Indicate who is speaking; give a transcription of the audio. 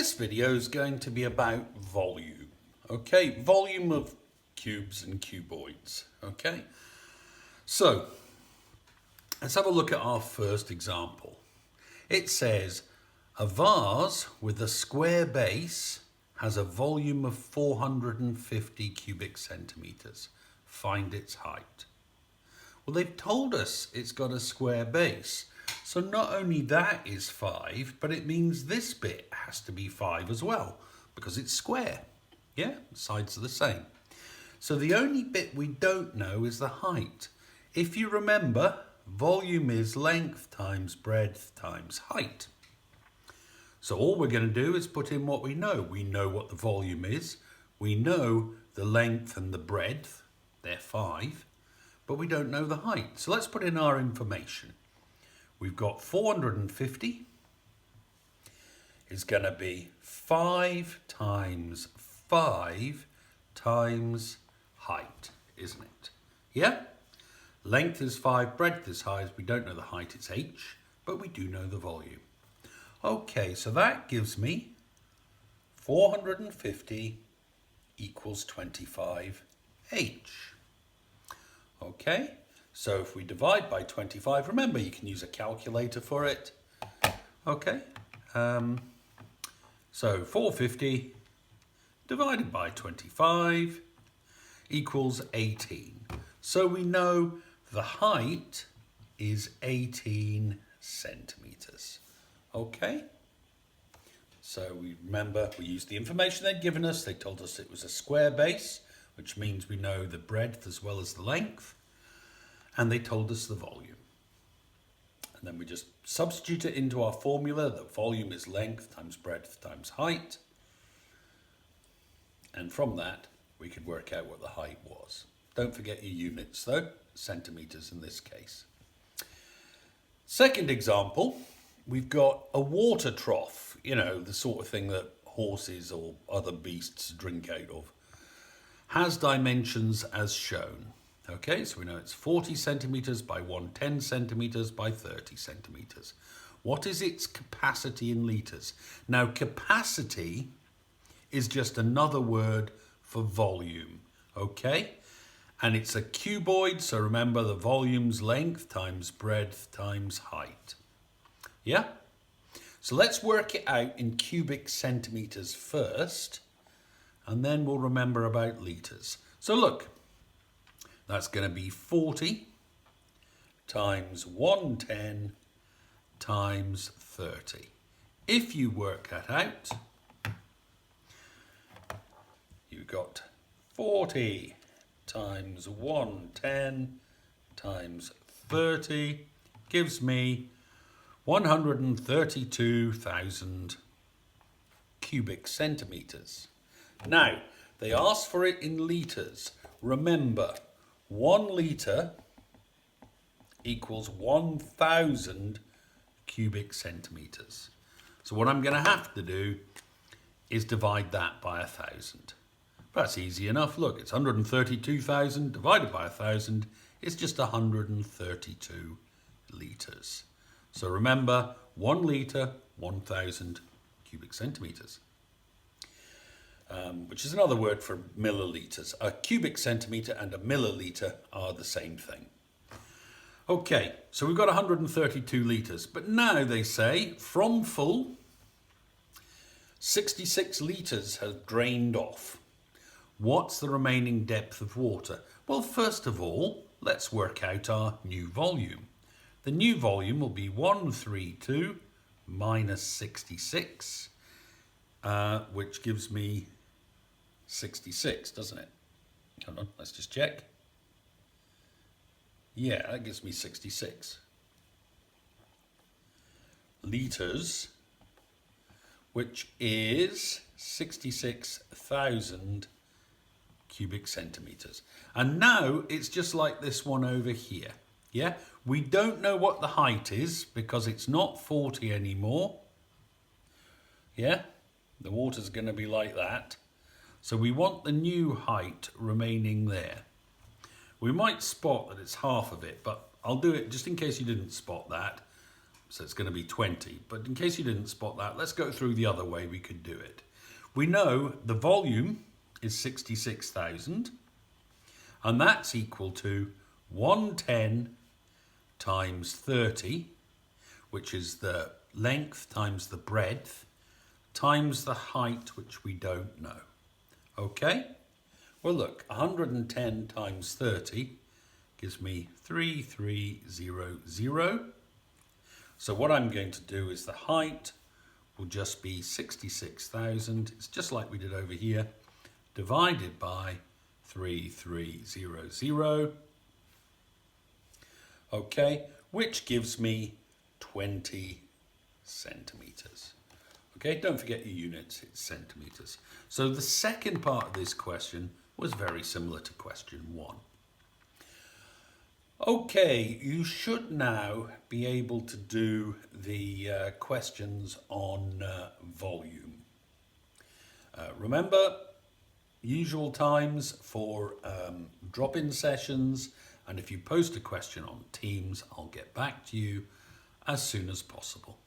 Speaker 1: this video is going to be about volume. Okay, volume of cubes and cuboids. Okay, so let's have a look at our first example. It says a vase with a square base has a volume of 450 cubic centimeters. Find its height. Well, they've told us it's got a square base. So not only that is 5, but it means this bit has to be 5 as well, because it's square. Yeah, sides are the same. So the only bit we don't know is the height. If you remember, volume is length times breadth times height. So all we're going to do is put in what we know. We know what the volume is. We know the length and the breadth. They're 5. But we don't know the height. So let's put in our information. We've got 450 is going to be 5 times 5 times height, isn't it? Yeah? Length is 5, breadth is high. We don't know the height, it's h, but we do know the volume. Okay, so that gives me 450 equals 25h. Okay? So if we divide by 25, remember you can use a calculator for it. Okay, so 450 divided by 25 equals 18. So we know the height is 18 centimeters. Okay, so we remember we used the information they'd given us. They told us it was a square base, which means we know the breadth as well as the length. And they told us the volume. And then we just substitute it into our formula. The volume is length times breadth times height. And from that, we could work out what the height was. Don't forget your units though, centimeters in this case. Second example, we've got a water trough, you know, the sort of thing that horses or other beasts drink out of. Has dimensions as shown. Okay, so we know it's 40 centimeters by 110 centimeters by 30 centimeters. What is its capacity in liters? Now, capacity is just another word for volume, okay? And it's a cuboid, so remember the volume's length times breadth times height. Yeah? So let's work it out in cubic centimeters first, and then we'll remember about liters. So look. That's going to be 40 times 110 times 30. If you work that out, you've got 40 times 110 times 30 gives me 132,000 cubic centimeters. Now, they asked for it in liters. Remember, 1 litre equals 1,000 cubic centimetres. So what I'm going to have to do is divide that by 1,000. That's easy enough. Look, it's 132,000 divided by 1,000. It's just 132 litres. So remember, 1 litre, 1,000 cubic centimetres. Which is another word for millilitres. A cubic centimetre and a milliliter are the same thing. Okay, so we've got 132 litres, but now they say from full, 66 litres has drained off. What's the remaining depth of water? Well, first of all, let's work out our new volume. The new volume will be 132 minus 66, which gives me 66, doesn't it? Hold on, let's just check. Yeah, that gives me 66 litres, which is 66,000 cubic centimetres. And now it's just like this one over here. Yeah, we don't know what the height is because it's not 40 anymore. Yeah, the water's going to be like that. So we want the new height remaining there. We might spot that it's half of it, but I'll do it just in case you didn't spot that. So it's going to be 20. But in case you didn't spot that, let's go through the other way we could do it. We know the volume is 66,000, and that's equal to 110 times 30, which is the length times the breadth, times the height, which we don't know. Okay? Well, look, 110 times 30 gives me 3300. So what I'm going to do is the height will just be 66,000. It's just like we did over here, divided by 3300. Okay, which gives me 20 centimeters. Okay, don't forget your units, it's centimeters. So the second part of this question was very similar to question 1. Okay, you should now be able to do the questions on volume. Remember, usual times for drop-in sessions, and if you post a question on Teams, I'll get back to you as soon as possible.